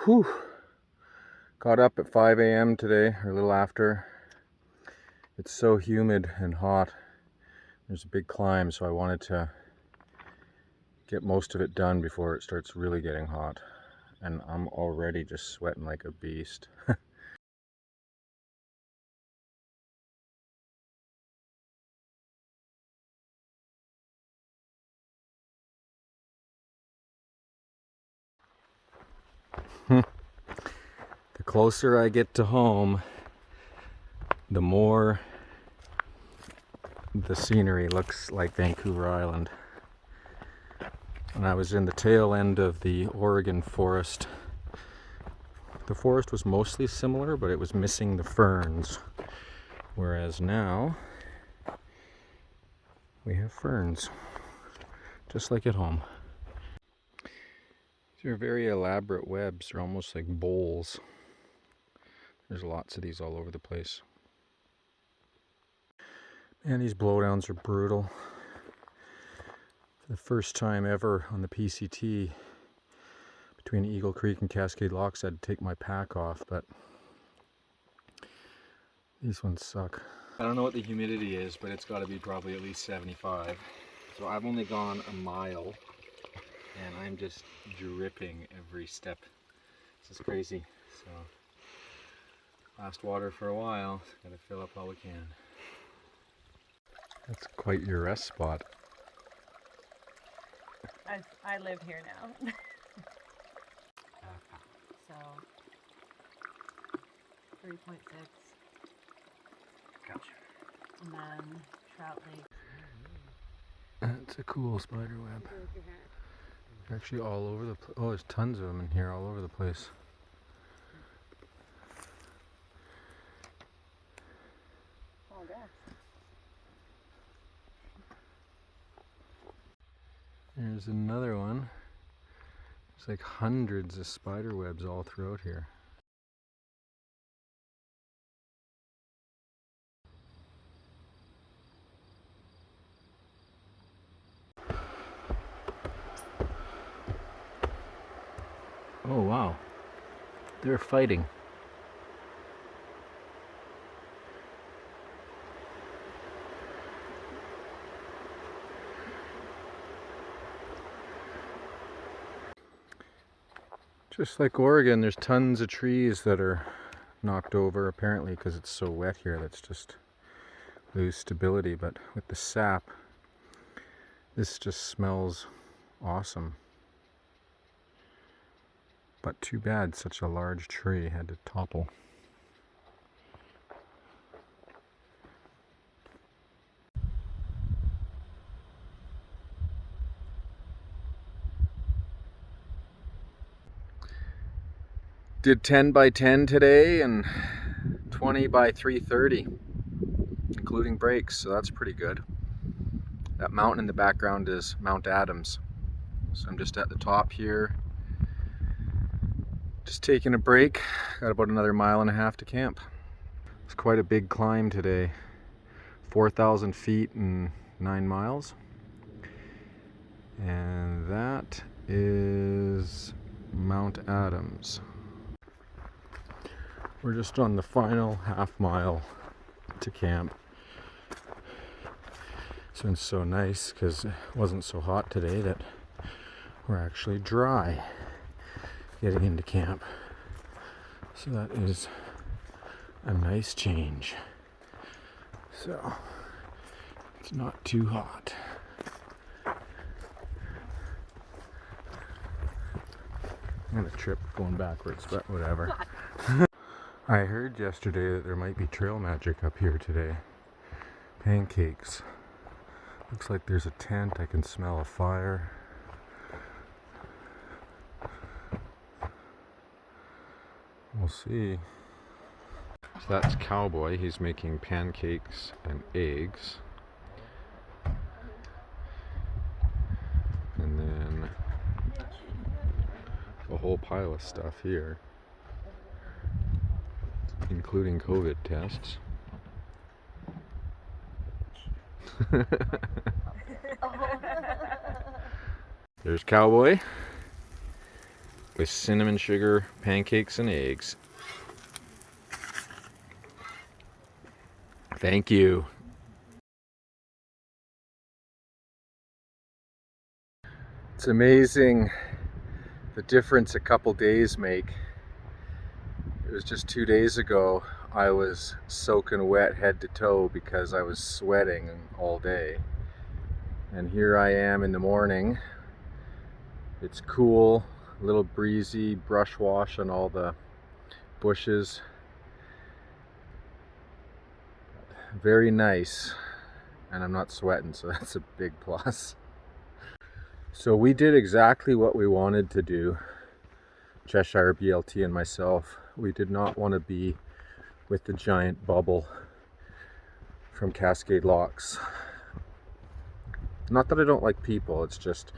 Whew. Got up at 5 a.m. today, or a little after. It's so humid and hot. There's a big climb, so I wanted to get most of it done before it starts really getting hot. And I'm already just sweating like a beast. The closer I get to home, the more the scenery looks like Vancouver Island. When I was in the tail end of the Oregon forest, the forest was mostly similar, but it was missing the ferns. Whereas now, we have ferns, just like at home. These are very elaborate webs. They're almost like bowls. There's lots of these all over the place. And these blowdowns are brutal. For the first time ever on the PCT, between Eagle Creek and Cascade Locks, I had to take my pack off, but these ones suck. I don't know what the humidity is, but it's got to be probably at least 75. So I've only gone a mile, and I'm just dripping every step. This is crazy. So, last water for a while. Got to fill up all we can. That's quite your rest spot. I live here now. So 3.6. Gotcha. And then Trout Lake. That's a cool spider web. They're actually all over the place. Oh, there's tons of them in here, all over the place. Oh, yeah. There's another one. There's like hundreds of spider webs all throughout here. Oh wow, they're fighting. Just like Oregon, there's tons of trees that are knocked over, apparently because it's so wet here. That's just lose stability, but with the sap, this just smells awesome. But too bad such a large tree had to topple. Did 10 by 10 today and 20 by 330, including breaks, so that's pretty good. That mountain in the background is Mount Adams. So I'm just at the top here, just taking a break. Got about another 1.5 miles to camp. It's quite a big climb today. 4,000 feet in 9 miles. And that is Mount Adams. We're just on the final half mile to camp. It's been so nice because it wasn't so hot today that we're actually dry getting into camp. So that is a nice change. So it's not too hot. I'm gonna trip going backwards, but whatever. I heard yesterday that there might be trail magic up here today. Pancakes. Looks like there's a tent. I can smell a fire. We'll see. So that's Cowboy. He's making pancakes and eggs. And then a whole pile of stuff here, including COVID tests. There's Cowboy. with cinnamon sugar pancakes and eggs. Thank you. It's amazing the difference a couple days make. It was just 2 days ago I was soaking wet head to toe because I was sweating all day. And here I am in the morning. It's cool, a little breezy, brush wash on all the bushes. Very nice. And I'm not sweating, so that's a big plus. So we did exactly what we wanted to do, Cheshire BLT and myself. We did not want to be with the giant bubble from Cascade Locks. Not that I don't like people, it's just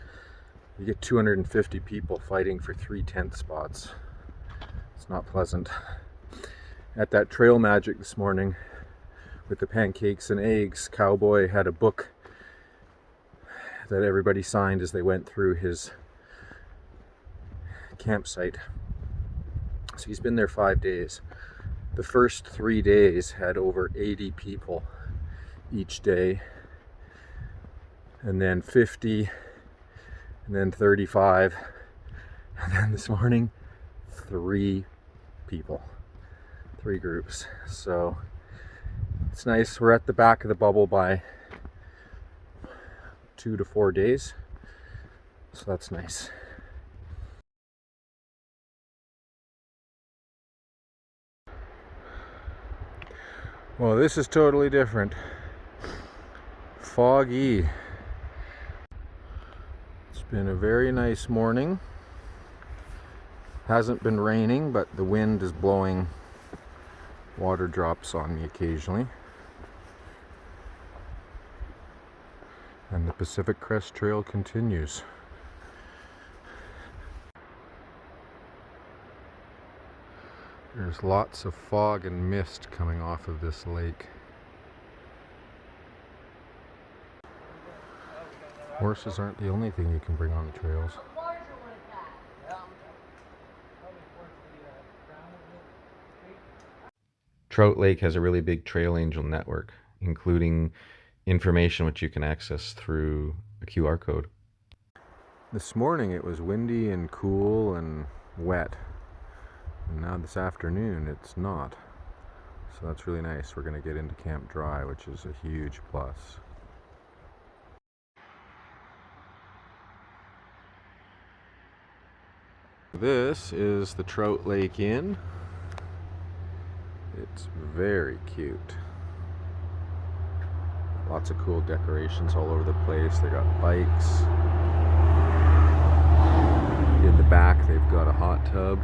you get 250 people fighting for 3 tent spots. It's not pleasant. At that Trail Magic this morning with the pancakes and eggs, Cowboy had a book that everybody signed as they went through his campsite. So he's been there 5 days. The first 3 days had over 80 people each day, and then 50, and then 35, and then this morning 3 people, 3 groups. So it's nice. We're at the back of the bubble by 2 to 4 days, so that's nice. Well, this is totally different. Foggy. It's been a very nice morning. Hasn't been raining, but the wind is blowing water drops on me occasionally. And the Pacific Crest Trail continues. There's lots of fog and mist coming off of this lake. Horses aren't the only thing you can bring on the trails. Trout Lake has a really big trail angel network, including information which you can access through a QR code. This morning it was windy and cool and wet. And now this afternoon it's not. So that's really nice. We're going to get into camp dry, which is a huge plus. This is the Trout Lake Inn. It's very cute. Lots of cool decorations all over the place. They got bikes. In the back they've got a hot tub.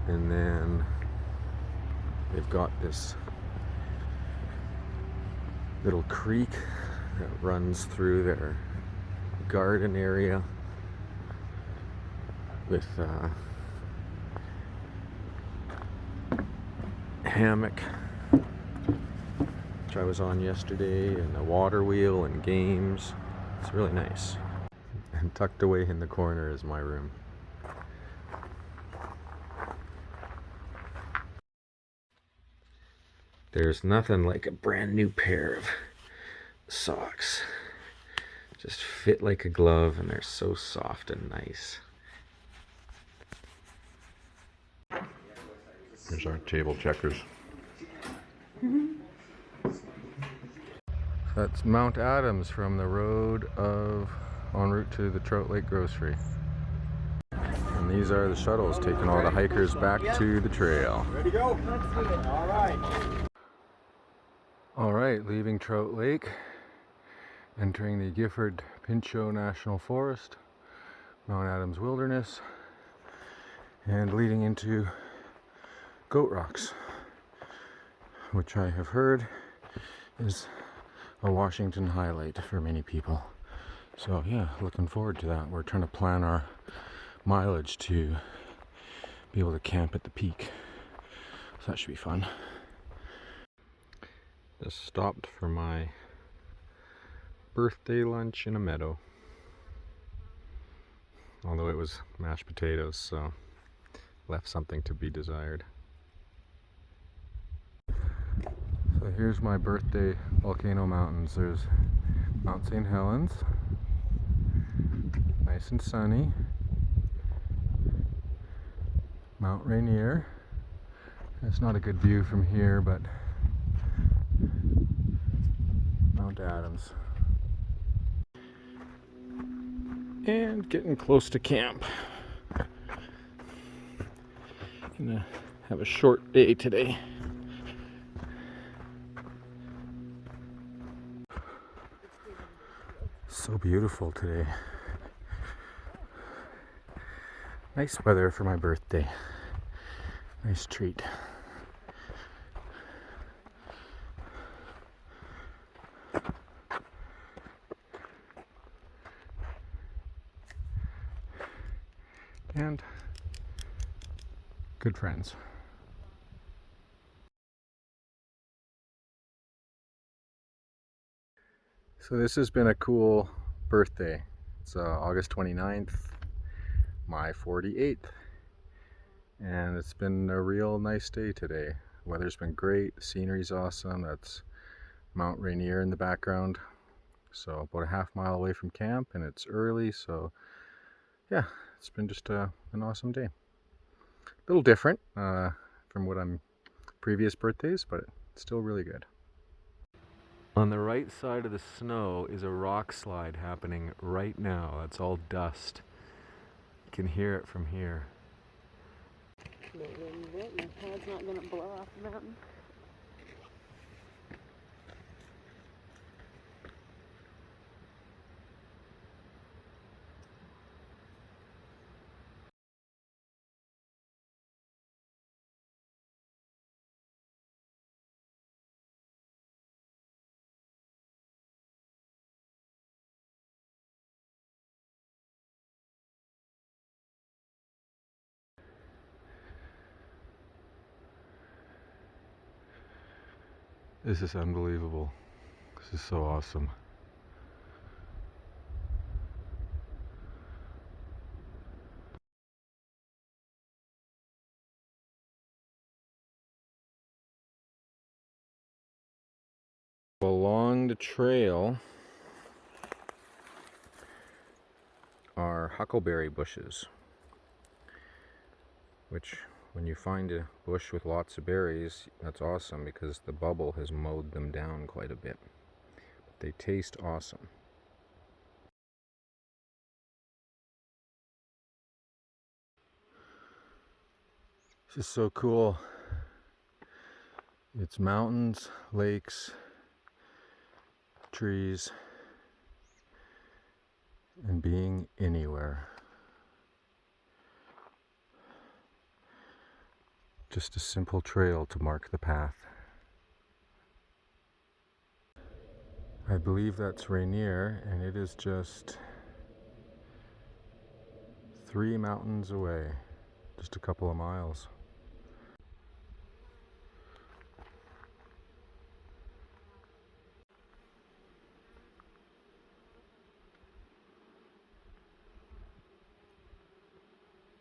And then they've got this little creek that runs through their garden area with a hammock, which I was on yesterday, and a water wheel and games. It's really nice. And tucked away in the corner is my room. There's nothing like a brand new pair of socks. Just fit like a glove, and they're so soft and nice. There's our table checkers. That's Mount Adams from the road en route to the Trout Lake Grocery. And these are the shuttles taking all the hikers back to the trail. Ready to go? All right. All right, leaving Trout Lake, entering the Gifford Pinchot National Forest, Mount Adams Wilderness, and leading into Goat Rocks, which I have heard is a Washington highlight for many people. So yeah, looking forward to that. We're trying to plan our mileage to be able to camp at the peak. So that should be fun. Just stopped for my birthday lunch in a meadow. although it was mashed potatoes, so left something to be desired. So here's my birthday volcano mountains. There's Mount St. Helens, nice and sunny. Mount Rainier. It's not a good view from here, but Mount Adams. And getting close to camp. Gonna have a short day today. So beautiful today. Nice weather for my birthday. Nice treat. And good friends. So this has been a cool birthday. It's August 29th, my 48th. And it's been a real nice day today. Weather's been great, the scenery's awesome. That's Mount Rainier in the background. So about a half-mile away from camp, and it's early, so yeah, it's been just an awesome day. A little different from what I'm previous birthdays, but still really good. On the right side of the snow is a rock slide happening right now. That's all dust. You can hear it from here. My head's not gonna blow off the mountain. This is unbelievable. This is so awesome. Along the trail are huckleberry bushes, which when you find a bush with lots of berries, that's awesome because the bubble has mowed them down quite a bit. But they taste awesome. This is so cool. It's mountains, lakes, trees, and being anywhere. Just a simple trail to mark the path. I believe that's Rainier, and it is just 3 mountains away, just a couple of miles.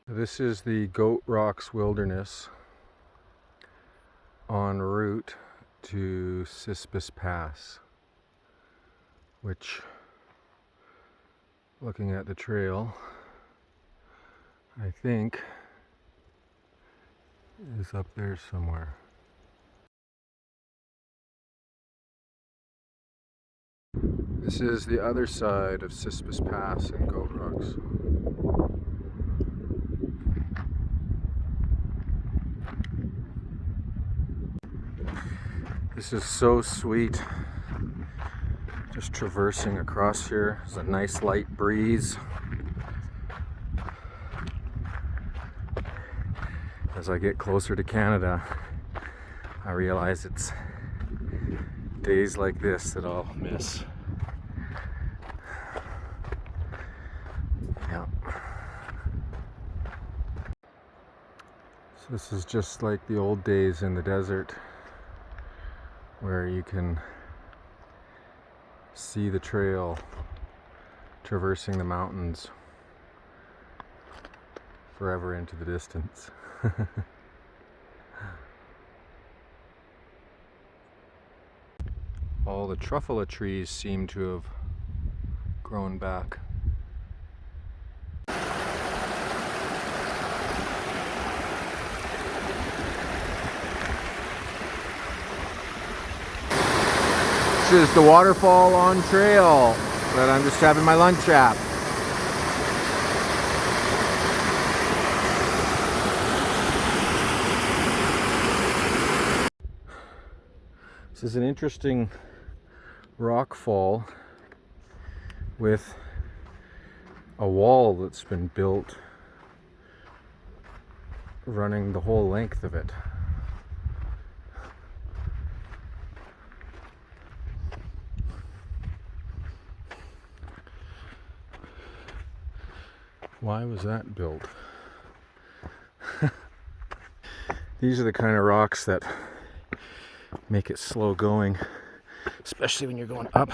This is the Goat Rocks Wilderness en route to Cispus Pass, which, looking at the trail, I think is up there somewhere. This is the other side of Cispus Pass in Goat Rocks. This is so sweet. Just traversing across here. There's a nice light breeze. As I get closer to Canada, I realize it's days like this that I'll miss. Yeah. So this is just like the old days in the desert, where you can see the trail traversing the mountains forever into the distance. All the truffula trees seem to have grown back. This is the waterfall on trail that I'm just having my lunch at. This is an interesting rock fall with a wall that's been built running the whole length of it. Why was that built? These are the kind of rocks that make it slow going, especially when you're going up.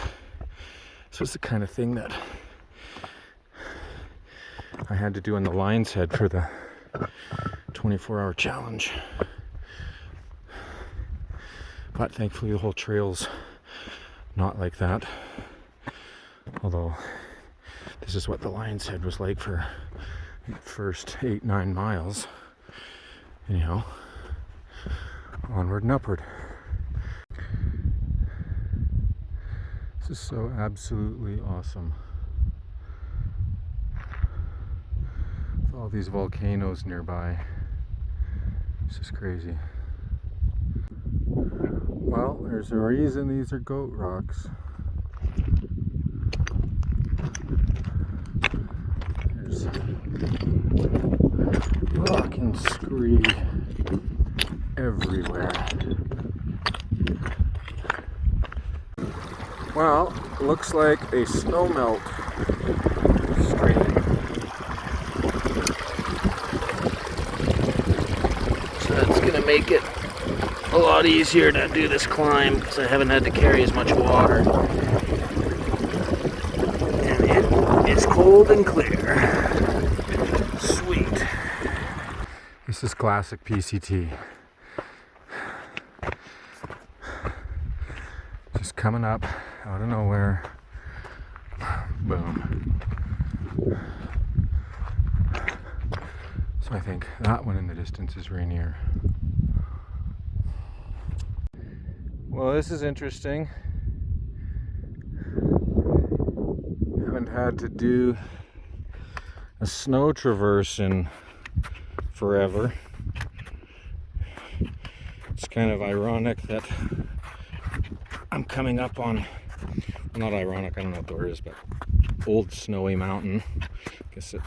So it's the kind of thing that I had to do on the Lion's Head for the 24-hour challenge. But thankfully the whole trail's not like that. Although this is what the Lion's Head was like for the first 8-9 miles. Anyhow, onward and upward. This is so absolutely awesome. With all these volcanoes nearby. This is crazy. Well, there's a reason these are goat rocks. There's rock and scree everywhere. Well, looks like a snowmelt stream. So that's gonna make it a lot easier to do this climb because I haven't had to carry as much water. And it is cold and clear. Sweet. This is classic PCT. Just coming up out of nowhere. Boom. So I think that one in the distance is Rainier. Well, this is interesting. Haven't had to do a snow traverse in forever. It's kind of ironic that I'm coming up on, well, not ironic, I don't know what the word is, but Old Snowy Mountain. I guess it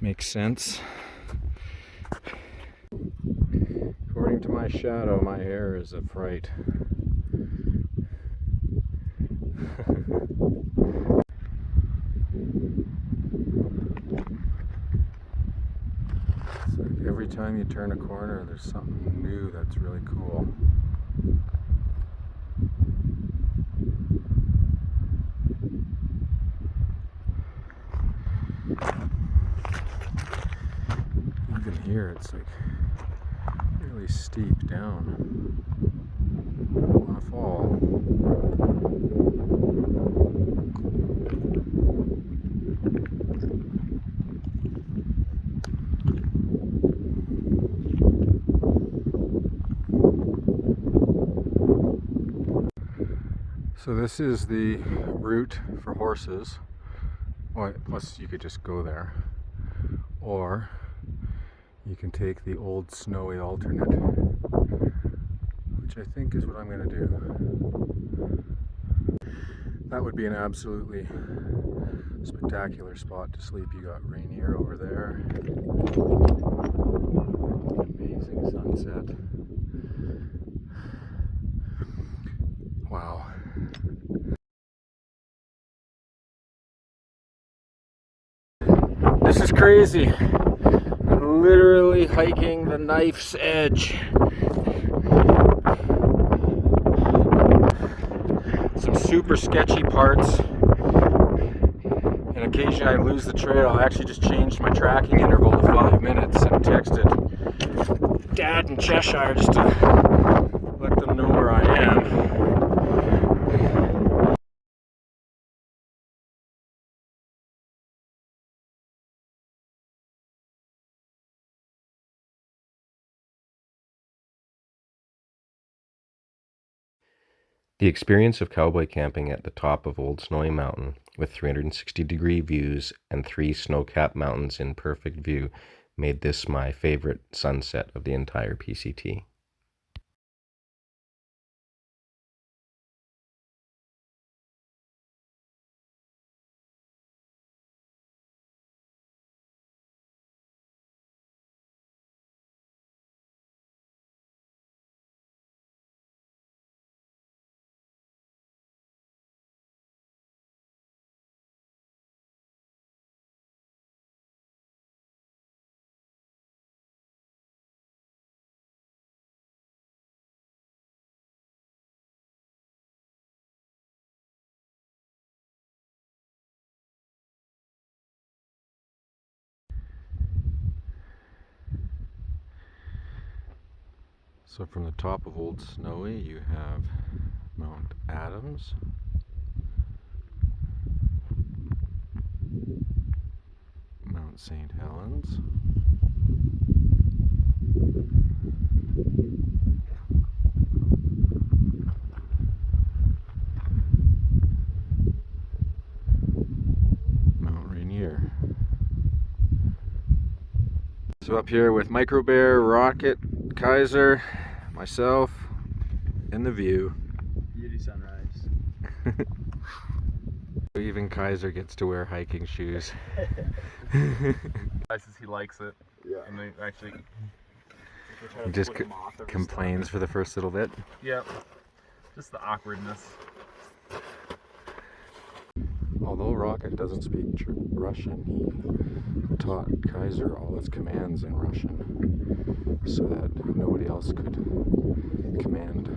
makes sense. According to my shadow, my hair is a fright. It's like every time you turn a corner, there's something new that's really cool. Even here, it's like really steep down. On a fall. So this is the route for horses. Well, plus you could just go there. Or you can take the Old Snowy alternate, which I think is what I'm going to do. That would be an absolutely spectacular spot to sleep. You got Rainier over there. Amazing sunset. Wow. This is crazy. I'm literally hiking the knife's edge. Some super sketchy parts. And occasionally I lose the trail. I actually just changed my tracking interval to 5 texted Dad in Cheshire just to let them know where I am. The experience of cowboy camping at the top of Old Snowy Mountain with 360-degree views and 3 snow-capped mountains in perfect view made this my favorite sunset of the entire PCT. So from the top of Old Snowy you have Mount Adams, Mount St. Helens, Mount Rainier. So up here with Micro Bear, Rocket, Kaiser, myself, and the view. Beauty sunrise. Even Kaiser gets to wear hiking shoes. He likes it. Yeah. And they actually He just complains for the first little bit. Yep. Just the awkwardness. Although Rocket doesn't speak Russian, he taught Kaiser all his commands in Russian so that nobody else could command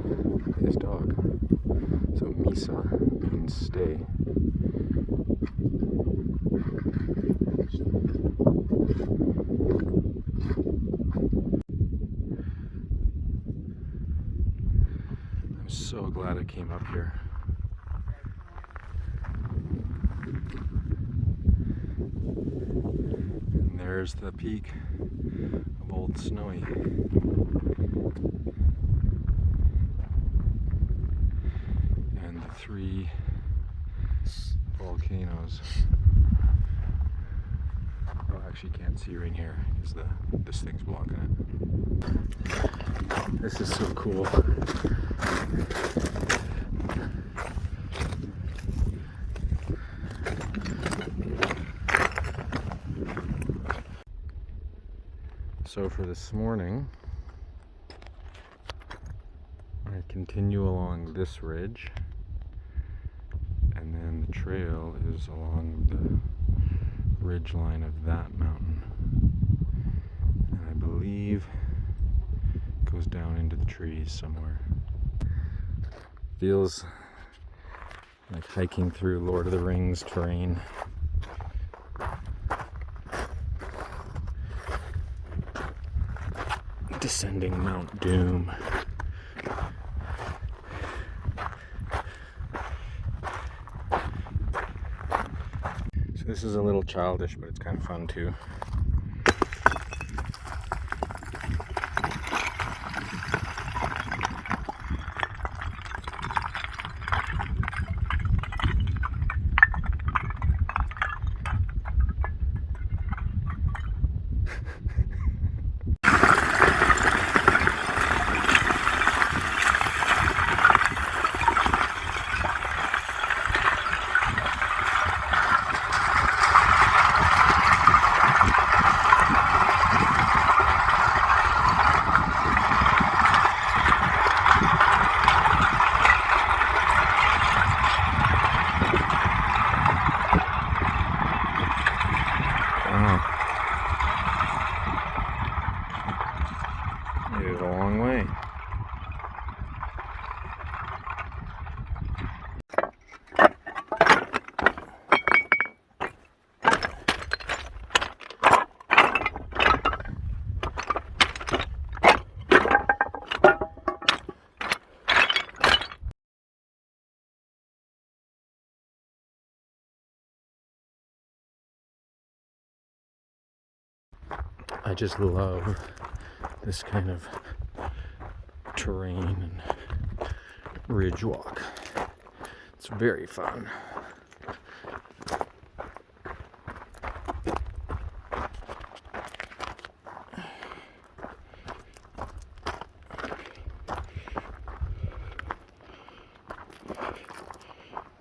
his dog. So Misa means stay. I'm so glad I came up here. And there's the peak of Old Snowy. And the 3 volcanoes. Oh, actually you can't see right here because this thing's blocking it. This is so cool. So for this morning, I continue along this ridge, and then the trail is along the ridge line of that mountain. And I believe it goes down into the trees somewhere. Feels like hiking through Lord of the Rings terrain. Descending Mount Doom. So this is a little childish, but it's kind of fun too. I just love this kind of terrain and ridge walk. It's very fun.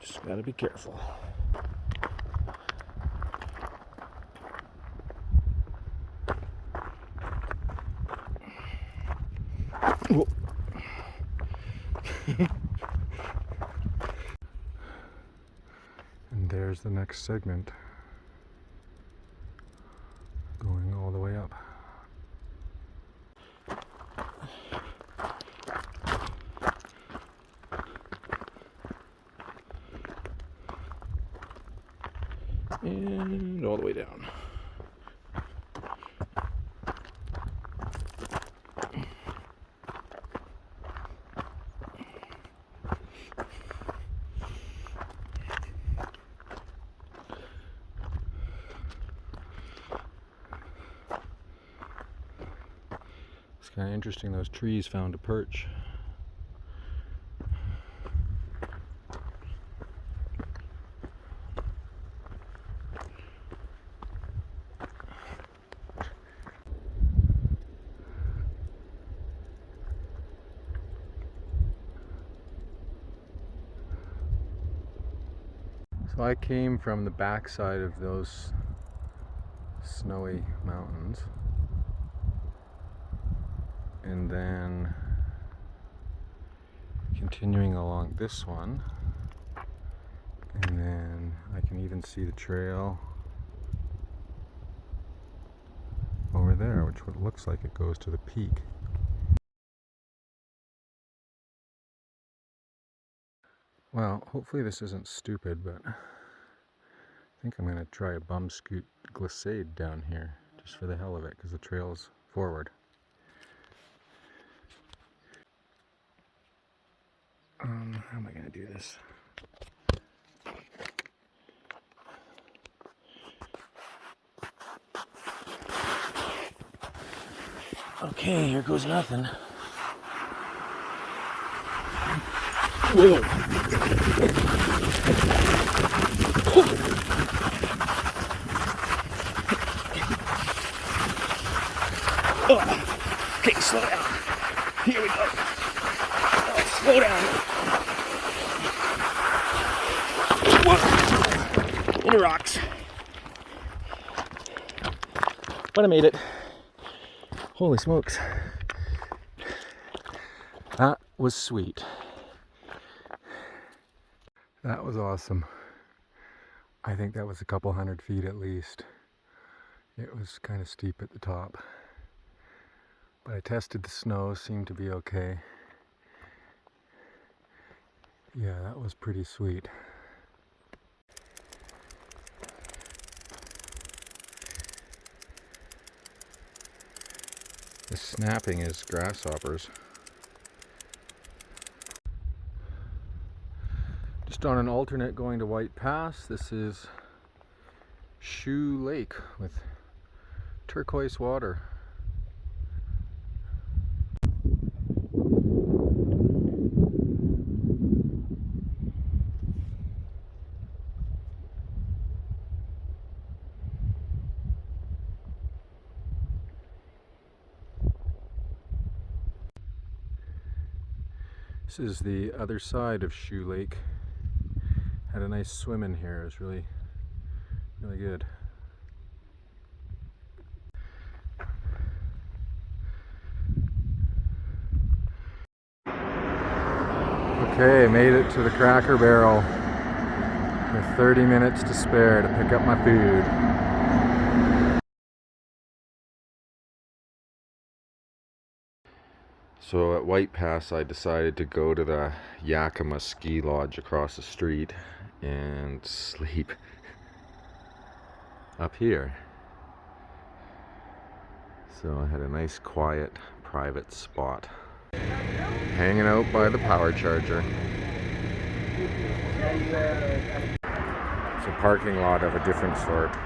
Just gotta be careful. Whoa. And there's the next segment, going all the way up. And all the way down. It's kind of interesting, those trees found a perch. So I came from the backside of those snowy mountains, and then continuing along this one, and then I can even see the trail over there, which looks like it goes to the peak. Well, hopefully this isn't stupid, but I think I'm going to try a bum scoot glissade down here, just for the hell of it, because the trail's forward. How am I going to do this? Okay, here goes nothing. Whoa! Oh. Okay, slow down. Here we go. Oh, slow down. Whoa! Into rocks. But I made it. Holy smokes. That was sweet. That was awesome. I think that was a couple 100 feet at least. It was kind of steep at the top. But I tested the snow, seemed to be okay. Yeah, that was pretty sweet. The snapping is grasshoppers. Just on an alternate going to White Pass. This is Shoe Lake with turquoise water. This is the other side of Shoe Lake. Had a nice swim in here. It was really good. Okay, made it to the Cracker Barrel with 30 minutes to spare to pick up my food. So at White Pass I decided to go to the Yakima ski lodge across the street and sleep up here. So I had a nice quiet private spot. Hanging out by the power charger. It's a parking lot of a different sort.